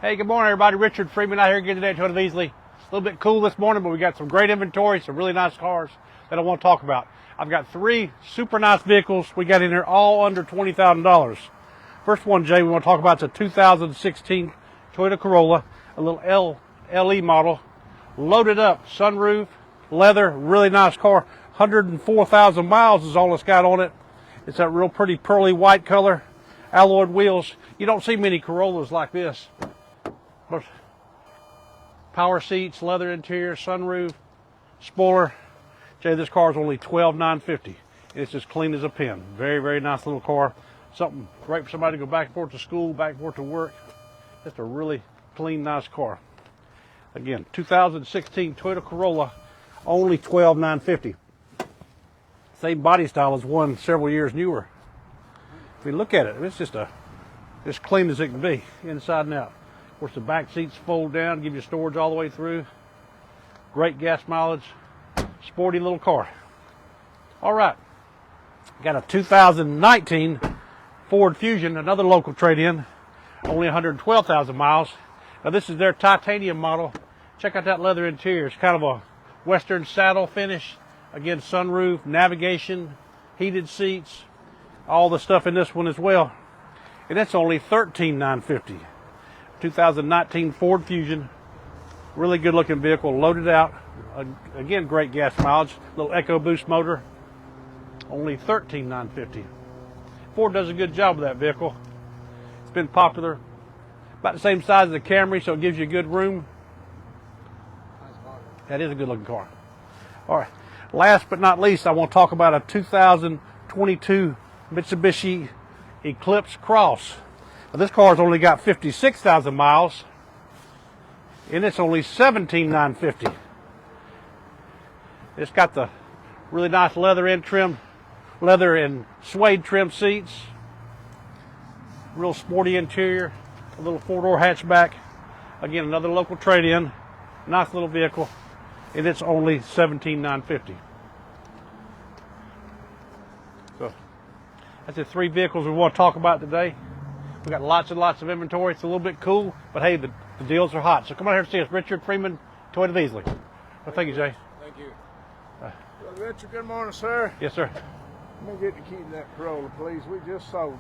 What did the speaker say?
Hey, good morning, everybody. Richard Freeman out here again today at Toyota Beasley. It's a little bit cool this morning, but we got some great inventory, some really nice cars that I want to talk about. I've got three super nice vehicles we got in here, all under $20,000. First one, Jay, we want to talk about is a 2016 Toyota Corolla, a little LE model, loaded up, sunroof, leather, really nice car. 104,000 miles is all it's got on it. It's that real pretty pearly white color, alloyed wheels. You don't see many Corollas like this. Power seats, leather interior, sunroof, spoiler. Jay, this car is only $12,950. It's as clean as a pin. Very, very nice little car. Something great for somebody to go back and forth to school, back and forth to work. Just a really clean, nice car. Again, 2016 Toyota Corolla, only $12,950. Same body style as one several years newer. If you look at it, it's just as clean as it can be, inside and out. Of course, the back seats fold down, give you storage all the way through. Great gas mileage, sporty little car. All right, got a 2019 Ford Fusion, another local trade-in, only 112,000 miles. Now this is their titanium model. Check out that leather interior. It's kind of a western saddle finish. Again, sunroof, navigation, heated seats, all the stuff in this one as well. And it's only $13,950. 2019 Ford Fusion, really good looking vehicle, loaded out. Again, great gas mileage, little EcoBoost motor, only $13,950. Ford does a good job with that vehicle. It's been popular, about the same size as the Camry, so it gives you good room. That is a good looking car. All right, last but not least, I want to talk about a 2022 Mitsubishi Eclipse Cross. Now, this car's only got 56,000 miles, and it's only $17,950. It's got the really nice leather and suede trim seats, real sporty interior, a little four-door hatchback. Again, another local trade-in, nice little vehicle, and it's only $17,950. So that's the three vehicles we want to talk about today. We got lots and lots of inventory. It's a little bit cool, but hey, the deals are hot. So come on here and see us. Richard Freeman, Toyota Beasley. Well, thank you, Jay. Thank you. Well, Richard, good morning, sir. Yes, sir. Let me get the key to that Corolla, please. We just sold